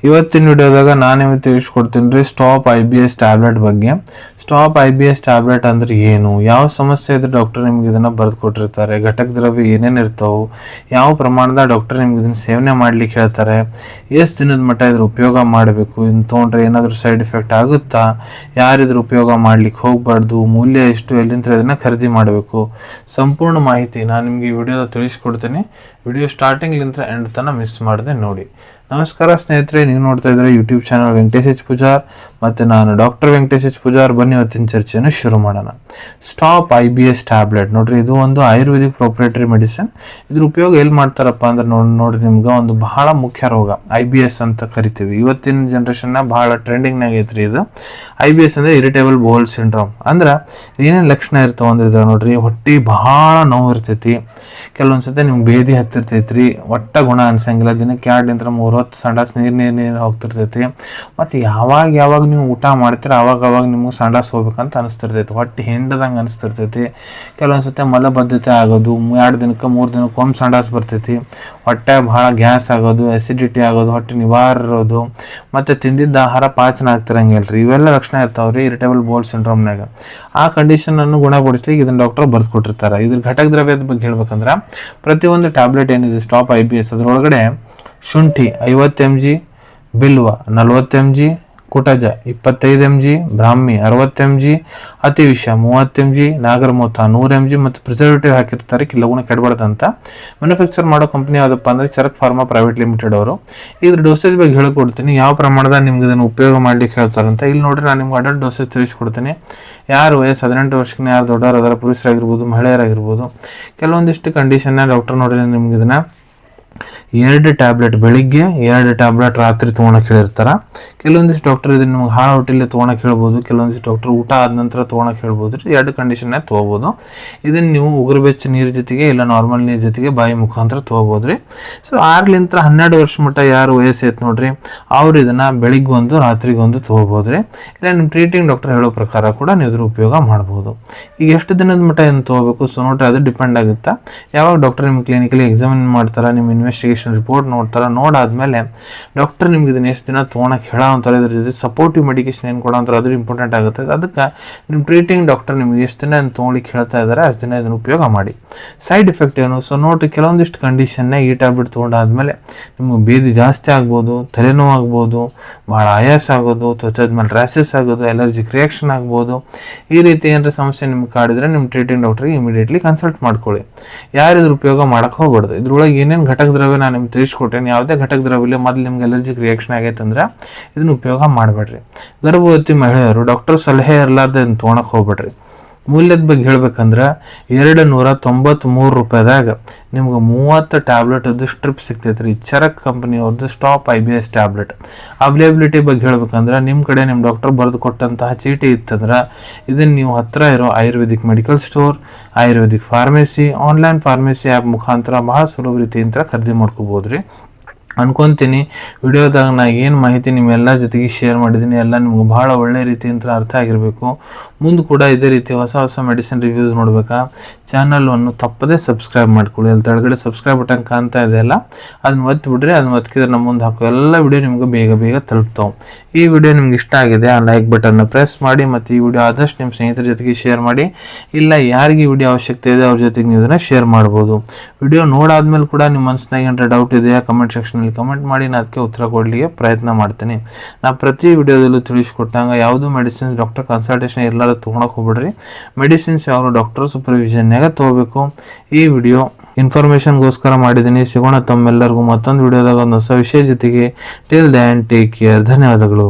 ಇವತ್ತಿನ ವಿಡಿಯೋದಾಗ ನಾನು ನಿಮಗೆ ತಿಳಿಸ್ಕೊಡ್ತೀನಿ ರೀ ಸ್ಟಾಪ್ IBS ಟ್ಯಾಬ್ಲೆಟ್ ಬಗ್ಗೆ. ಸ್ಟಾಪ್ IBS ಟ್ಯಾಬ್ಲೆಟ್ ಅಂದ್ರೆ ಏನು, ಯಾವ ಸಮಸ್ಯೆ ಇದ್ರೆ ಡಾಕ್ಟರ್ ನಿಮ್ಗೆ ಇದನ್ನ ಬರೆದು ಕೊಟ್ಟಿರ್ತಾರೆ, ಘಟಕ ದ್ರವ್ಯ ಏನೇನು ಇರ್ತಾವೆ, ಯಾವ ಪ್ರಮಾಣದ ಡಾಕ್ಟರ್ ನಿಮ್ಗೆ ಇದನ್ನ ಸೇವನೆ ಮಾಡ್ಲಿಕ್ಕೆ ಹೇಳ್ತಾರೆ, ಎಷ್ಟು ದಿನದ ಮಟ್ಟ ಇದ್ರ ಉಪಯೋಗ ಮಾಡಬೇಕು, ಇನ್ನು ತೊಗೊಂಡ್ರೆ ಏನಾದರೂ ಸೈಡ್ ಎಫೆಕ್ಟ್ ಆಗುತ್ತಾ, ಯಾರಿದ್ರ ಉಪಯೋಗ ಮಾಡ್ಲಿಕ್ಕೆ ಹೋಗ್ಬಾರ್ದು, ಮೂಲ್ಯ ಎಷ್ಟು, ಎಲ್ಲಿಂದ ಇದನ್ನ ಖರೀದಿ ಮಾಡಬೇಕು, ಸಂಪೂರ್ಣ ಮಾಹಿತಿ ನಾನು ನಿಮಗೆ ಈ ವಿಡಿಯೋದ ತಿಳಿಸ್ಕೊಡ್ತೀನಿ. ವಿಡಿಯೋ ಸ್ಟಾರ್ಟಿಂಗ್ಲಿಂದ ಎಂಡ್ ತನಕ ಮಿಸ್ ಮಾಡದೆ ನೋಡಿ. ನಮಸ್ಕಾರ ಸ್ನೇಹಿತರೆ, ನೀವು ನೋಡ್ತಾ ಇದ್ರೆ YouTube channel Venkatesh H Pujar ಮತ್ತು ನಾನು ಡಾಕ್ಟರ್ ವೆಂಕಟೇಶ್ ಎಚ್ ಪೂಜಾರ್. ಬನ್ನಿ ಇವತ್ತಿನ ಚರ್ಚೆಯನ್ನು ಶುರು ಮಾಡೋಣ. ಸ್ಟಾಪ್ IBS ಟ್ಯಾಬ್ಲೆಟ್ ನೋಡ್ರಿ, ಇದು ಒಂದು ಆಯುರ್ವೇದಿಕ್ ಪ್ರೊಪ್ರೇಟರಿ ಮೆಡಿಸಿನ್. ಇದ್ರ ಉಪಯೋಗ ಎಲ್ಲಿ ಮಾಡ್ತಾರಪ್ಪ ಅಂದ್ರೆ ನೋಡ್ರಿ ನಿಮ್ಗೆ ಒಂದು ಬಹಳ ಮುಖ್ಯ ರೋಗ IBS ಅಂತ ಕರಿತೀವಿ. ಇವತ್ತಿನ ಜನ್ರೇಷನ್ನ ಬಹಳ ಟ್ರೆಂಡಿಂಗ್ನಾಗ ಐತ್ರಿ ಇದು. IBS ಅಂದ್ರೆ ಇರಿಟೇಬಲ್ ಬೌಲ್ ಸಿಂಡ್ರೋಮ್. ಅಂದ್ರೆ ಏನೇನು ಲಕ್ಷಣ ಇರ್ತಾವ ಅಂದ್ರೆ ನೋಡ್ರಿ, ಹೊಟ್ಟೆ ಬಹಳ ನೋವು ಇರ್ತೈತಿ, ಕೆಲವೊಂದ್ಸತಿ ನಿಮ್ಗೆ ಬೇದಿ ಹತ್ತಿರ್ತೈತ್ರಿ, ಒಟ್ಟ ಗುಣ ಅನ್ಸಂಗಿಲ್ಲ, ದಿನಕ್ಕೆ 2 3 ಹೊತ್ತು ಸಂಡಾಸ್ ನೀರು ಹೋಗ್ತಿರ್ತೈತಿ. ಮತ್ತು ಯಾವಾಗ ನೀವು ಊಟ ಮಾಡ್ತೀರ ಅವಾಗ ನಿಮ್ಗೆ ಸಂಡಾಸ್ ಹೋಗ್ಬೇಕಂತ ಅನಿಸ್ತಿರ್ತೈತಿ, ಹೊಟ್ಟೆ ಹಿಂಡದಂಗೆ ಅನಿಸ್ತಿರ್ತೈತಿ. ಕೆಲವೊಂದ್ಸತಿ ಮಲಬದ್ಧತೆ ಆಗೋದು, 2 ದಿನಕ್ಕೆ 3 ದಿನಕ್ಕೊಮ್ಮೆ ಸಂಡಾಸ್ ಬರ್ತೈತಿ, ಹೊಟ್ಟೆ ಭಾಳ ಗ್ಯಾಸ್ ಆಗೋದು, ಅಸಿಡಿಟಿ ಆಗೋದು, ಹೊಟ್ಟೆ ನಿವಾರ ಇರೋದು, ಮತ್ತು ತಿಂದಿದ್ದ ಆಹಾರ ಪಾಚನ ಆಗ್ತಿರಂಗಿಲ್ಲ. ಇವೆಲ್ಲ ಲಕ್ಷಣ ಇರ್ತಾವ್ರಿ ಇರಿಟೇಬಲ್ ಬೌಲ್ ಸಿಂಡ್ರೋಮ್ನಾಗ. ಆ ಕಂಡೀಷನನ್ನು ಗುಣಪಡಿಸ್ಲಿಕ್ಕೆ ಇದನ್ನ ಡಾಕ್ಟರ್ ಬರೆದು ಕೊಟ್ಟಿರ್ತಾರೆ. ಇದ್ರ ಘಟಕ ದ್ರವ್ಯದ ಬಗ್ಗೆ ಹೇಳ್ಬೇಕಂದ್ರೆ, ಪ್ರತಿಯೊಂದು ಟ್ಯಾಬ್ಲೆಟ್ ಏನಿದೆ ಸ್ಟಾಪ್ IBS ಅದರೊಳಗಡೆ ಶುಂಠಿ 50 mg, ಬಿಲ್ವ 40 mg, ಕುಟಜ 25 mg, ಬ್ರಾಹ್ಮಿ 60 mg, ಅತಿವಿಷ 30 mg, ನಾಗರಮೂತ 100 mg ಮತ್ತು ಪ್ರಿಸರ್ವೇಟಿವ್ ಹಾಕಿರ್ತಾರೆ ಕಿಲಗುಣ ಕೆಡಬಾರ್ದಂತ. ಮ್ಯಾನುಫ್ಯಾಕ್ಚರ್ ಮಾಡೋ ಕಂಪ್ನಿ ಯಾವುದಪ್ಪ ಅಂದರೆ ಚರಕ್ ಫಾರ್ಮಾ ಪ್ರೈವೇಟ್ ಲಿಮಿಟೆಡ್ ಅವರು. ಇದ್ರ ಡೋಸೇಜ್ ಬಗ್ಗೆ ಹೇಳ್ಕೊಡ್ತೀನಿ, ಯಾವ ಪ್ರಮಾಣದ ನಿಮ್ಗೆ ಇದನ್ನು ಉಪಯೋಗ ಮಾಡ್ಲಿಕ್ಕೆ ಹೇಳ್ತಾರಂತ. ಇಲ್ಲಿ ನೋಡ್ರಿ, ನಾನು ನಿಮ್ಗೆ ಅಡಲ್ಟ್ ಡೋಸೇಜ್ ತಿಳಿಸ್ಕೊಡ್ತೀನಿ. ಯಾರು ವಯಸ್ಸು 18 ವರ್ಷಕ್ಕಿಂತ ಯಾರು ದೊಡ್ಡವರು ಅದರ ಪುರುಷರಾಗಿರ್ಬೋದು, ಮಹಿಳೆಯರಾಗಿರ್ಬೋದು. ಕೆಲವೊಂದಿಷ್ಟು ಕಂಡೀಷನ್ನ ಡಾಕ್ಟರ್ ನೋಡ್ರಿ ನಿಮ್ಗೆ ಇದನ್ನ 2 ಟ್ಯಾಬ್ಲೆಟ್ ಬೆಳಿಗ್ಗೆ, 2 ಟ್ಯಾಬ್ಲೆಟ್ ರಾತ್ರಿ ತೊಗೊಳಕ್ಕೆ ಹೇಳಿರ್ತಾರೆ. ಕೆಲವೊಂದಿಷ್ಟು ಡಾಕ್ಟರ್ ಇದನ್ನ ನಿಮ್ಗೆ ಹಾಳು ಹೊಟ್ಟೆಲಿ ತೊಗೊಳಕ್ಕೆ ಹೇಳ್ಬೋದು, ಕೆಲವೊಂದಿಷ್ಟು ಡಾಕ್ಟರ್ ಊಟ ಆದ ನಂತರ ತೊಗೊಳಕ್ಕೆ ಹೇಳ್ಬೋದು ರೀ. 2 ಕಂಡೀಷನ್ನೇ ತೊಗೋಬೋದು. ಇದನ್ನು ನೀವು ಉಗುರು ಬೆಚ್ಚ ನೀರು ಜೊತೆಗೆ ಇಲ್ಲ ನಾರ್ಮಲ್ ನೀರು ಜೊತೆಗೆ ಬಾಯಿ ಮುಖಾಂತರ ತೊಗೋಬೋದು ರೀ. ಸೊ 6ರಿಂದ 12 ವರ್ಷ ಮಟ್ಟ ಯಾರು ವಯಸ್ಸೈತೆ ನೋಡ್ರಿ, ಅವ್ರು ಇದನ್ನು ಬೆಳಿಗ್ಗೊಂದು ರಾತ್ರಿಗೊಂದು ತೊಗೋಬೋದು ರೀ. ಇಲ್ಲ ನಿಮ್ಮ ಟ್ರೀಟಿಂಗ್ ಡಾಕ್ಟರ್ ಹೇಳೋ ಪ್ರಕಾರ ಕೂಡ ನೀವು ಇದ್ರ ಉಪಯೋಗ ಮಾಡ್ಬೋದು. ಈಗ ಎಷ್ಟು ದಿನದ ಮಟ್ಟ ಇದನ್ನು ತೊಗೋಬೇಕು ಸೊ ನೋಡ್ರಿ, ಅದು ಡಿಪೆಂಡ್ ಆಗುತ್ತಾ. ಯಾವಾಗ ಡಾಕ್ಟರ್ ನಿಮ್ಮ ಕ್ಲಿನಿಕಲಿ ಎಕ್ಸಾಮಿನ್ ಮಾಡ್ತಾರೆ, ನಿಮ್ಮ ಇನ್ವೆಸ್ಟಿಗೇಷನ್ ರಿಪೋರ್ಟ್ ನೋಡ್ತಾರೆ, ನೋಡಾದ್ಮೇಲೆ ಡಾಕ್ಟರ್ ನಿಮ್ಗೆ ಇದನ್ನ ಎಷ್ಟು ದಿನ ತೊಗೊಳಕ್ಕೆ ಹೇಳೋ ಅಂತಾರೆ, ಇದ್ರ ಜೊತೆ ಸಪೋರ್ಟಿವ್ ಮೆಡಿಕೇಶನ್ ಏನು ಕೊಡೋ ಅಂತಾರೆ, ಅದು ಇಂಪಾರ್ಟೆಂಟ್ ಆಗುತ್ತೆ. ಅದಕ್ಕೆ ನಿಮ್ಮ ಟ್ರೀಟಿಂಗ್ ಡಾಕ್ಟರ್ ನಿಮ್ಗೆ ಎಷ್ಟು ದಿನ ತೊಗೊಳಿಕ್ಕೆ ಹೇಳ್ತಾ ಇದ್ದಾರೆ ಅಷ್ಟು ದಿನ ಇದನ್ನು ಉಪಯೋಗ ಮಾಡಿ. ಸೈಡ್ ಎಫೆಕ್ಟ್ ಏನು ಸೊ ನೋಡ್ರಿ, ಕೆಲವೊಂದಿಷ್ಟು ಕಂಡೀಷನ್ನಾಗ ಈ ಟ್ಯಾಬ್ಲೆಟ್ ತೊಗೊಂಡಾದ್ಮೇಲೆ ನಿಮ್ಗೆ ಬೇದಿ ಜಾಸ್ತಿ ಆಗ್ಬೋದು, ತಲೆನೋವು ಆಗ್ಬೋದು, ಭಾಳ ಆಯಾಸ ಆಗೋದು, ತ್ವಚದ ಮೇಲೆ ರ್ಯಾಸಸ್ ಆಗೋದು, ಎಲರ್ಜಿಕ್ ರಿಯಾಕ್ಷನ್ ಆಗ್ಬೋದು. ಈ ರೀತಿ ಏನಾರ ಸಮಸ್ಯೆ ನಿಮ್ಗೆ ಕಾಡಿದ್ರೆ ನಿಮ್ಮ ಟ್ರೀಟಿಂಗ್ ಡಾಕ್ಟ್ರಿಗೆ ಇಮಿಡಿಯೇಟ್ಲಿ ಕನ್ಸಲ್ಟ್ ಮಾಡ್ಕೊಳ್ಳಿ. ಯಾರು ಇದ್ರ ಉಪಯೋಗ ಮಾಡಕ್ಕೆ ಹೋಗ್ಬಾರ್ದು. ಇದ್ರೊಳಗೆ ಏನೇನು ಘಟಕ ದ್ರವ್ಯ ನಾನು ನಿಮ್ಗೆ ತಿಳಿಸ್ಕೊಟ್ಟೇನೆ, ಯಾವುದೇ ಘಟಕ ದ್ರವ್ಯ ಮೊದಲು ನಿಮ್ಗೆ ಎಲರ್ಜಿಕ್ ರಿಯಾಕ್ಷನ್ ಆಗೈತೆ ಅಂದ್ರೆ ಇದನ್ನ ಉಪಯೋಗ ಮಾಡಬೇಡ್ರಿ. ಗರ್ಭವತಿ ಮಹಿಳೆಯರು ಡಾಕ್ಟರ್ ಸಲಹೆ ಇರಲಾರ್ದೆ ಇದನ್ನ ತೊಗೊಳಕ್ಕೆ ಹೋಗ್ಬೇಡ್ರಿ. ಮೂಲ್ಯದ ಬಗ್ಗೆ ಹೇಳ್ಬೇಕಂದ್ರೆ $293 ನಿಮ್ಗೆ 30 ಟ್ಯಾಬ್ಲೆಟ್ ಅದು ಸ್ಟ್ರಿಪ್ ಸಿಗ್ತೈತೆ ರೀ, Charak ಕಂಪ್ನಿಯವ್ರದ್ದು stop IBS tablet. Availability ಬಗ್ಗೆ ಹೇಳ್ಬೇಕಂದ್ರೆ, ನಿಮ್ಮ ಕಡೆ ನಿಮ್ಮ ಡಾಕ್ಟರ್ ಬರೆದು ಕೊಟ್ಟಂತಹ ಚೀಟಿ ಇತ್ತಂದ್ರೆ ಇದನ್ನು ನೀವು ಹತ್ತಿರ ಇರೋ Ayurvedic medical store, Ayurvedic pharmacy, online pharmacy app ಮುಖಾಂತರ ಬಹಳ ಸುಲಭ ರೀತಿಯಿಂದ ಖರೀದಿ ಮಾಡ್ಕೋಬೋದು ರೀ ಅನ್ಕೊತೀನಿ. ವಿಡಿಯೋದಾಗ ನಾ ಏನು ಮಾಹಿತಿ ನಿಮ್ಮೆಲ್ಲ ಜೊತೆಗೆ ಶೇರ್ ಮಾಡಿದ್ದೀನಿ ಎಲ್ಲ ನಿಮ್ಗೆ ಭಾಳ ಒಳ್ಳೆ ರೀತಿಯಿಂದ ಅರ್ಥ ಆಗಿರಬೇಕು. ಮುಂದೆ ಕೂಡ ಇದೇ ರೀತಿ ಹೊಸ ಮೆಡಿಸಿನ್ ರಿವ್ಯೂಸ್ ನೋಡ್ಬೇಕಾ, ಚಾನಲನ್ನು ತಪ್ಪದೇ ಸಬ್ಸ್ಕ್ರೈಬ್ ಮಾಡ್ಕೊಳ್ಳಿ. ಅಲ್ಲಿ ತೆಳಗಡೆ ಸಬ್ಸ್ಕ್ರೈಬ್ ಬಟನ್ ಕಾಣ್ತಾ ಇದೆಯಲ್ಲ, ಅದನ್ನ ಒತ್ತಿಬಿಡ್ರಿ. ಅದನ್ನ ಒತ್ತಿದ್ರೆ ನಮ್ಮ ಮುಂದೆ ಹಾಕೋ ಎಲ್ಲ ವಿಡಿಯೋ ನಿಮ್ಗೆ ಬೇಗ ತಲುಪ್ತಾವೆ. ಈ ವಿಡಿಯೋ ನಿಮ್ಗೆ ಇಷ್ಟ ಆಗಿದೆ ಆ ಲೈಕ್ ಬಟನ್ನ ಪ್ರೆಸ್ ಮಾಡಿ, ಮತ್ತು ಈ ವಿಡಿಯೋ ಆದಷ್ಟು ನಿಮ್ಮ ಸ್ನೇಹಿತರ ಜೊತೆಗೆ ಶೇರ್ ಮಾಡಿ. ಇಲ್ಲ ಯಾರಿಗೆ ವಿಡಿಯೋ ಅವಶ್ಯಕತೆ ಇದೆ ಅವ್ರ ಜೊತೆಗೆ ನೀವು ಇದನ್ನು ಶೇರ್ ಮಾಡ್ಬೋದು. ವಿಡಿಯೋ ನೋಡಾದ್ಮೇಲೆ ಕೂಡ ನಿಮ್ಮ ಮನಸ್ಸಿನಾಗ ಏನಾರ ಡೌಟ್ ಇದೆಯಾ ಕಮೆಂಟ್ ಸೆಕ್ಷನಲ್ಲಿ ಕಮೆಂಟ್ ಮಾಡಿ, ನಾನು ಅದಕ್ಕೆ ಉತ್ತರ ಕೊಡಲಿಕ್ಕೆ ಪ್ರಯತ್ನ ಮಾಡ್ತೀನಿ. ನಾ ಪ್ರತಿ ವಿಡಿಯೋದಲ್ಲೂ ತಿಳಿಸ್ಕೊಟ್ಟಂಗೆ ಯಾವುದು ಮೆಡಿಸಿನ್ಸ್ ಡಾಕ್ಟರ್ ಕನ್ಸಲ್ಟೇಷನ್ ಇರಲಾರ ತೊಗೊಳಕ್ಕೆ ಹೋಗ್ಬಿಡ್ರಿ. ಮೆಡಿಸಿನ್ಸ್ ಯಾವ ಡಾಕ್ಟರ್ ಸೂಪರ್ವಿಷನ್ನಾಗ ತೊಗೋಬೇಕು. ಈ ವಿಡಿಯೋ ಇನ್ಫಾರ್ಮೇಷನ್ಗೋಸ್ಕರ ಮಾಡಿದ್ದೀನಿ. ಸಿಗೋಣ ತಮ್ಮೆಲ್ಲರಿಗೂ ಮತ್ತೊಂದು ವಿಡಿಯೋದಾಗ ಒಂದು ಹೊಸ ವಿಷಯ ಜೊತೆಗೆ. Till then take care. ಧನ್ಯವಾದಗಳು.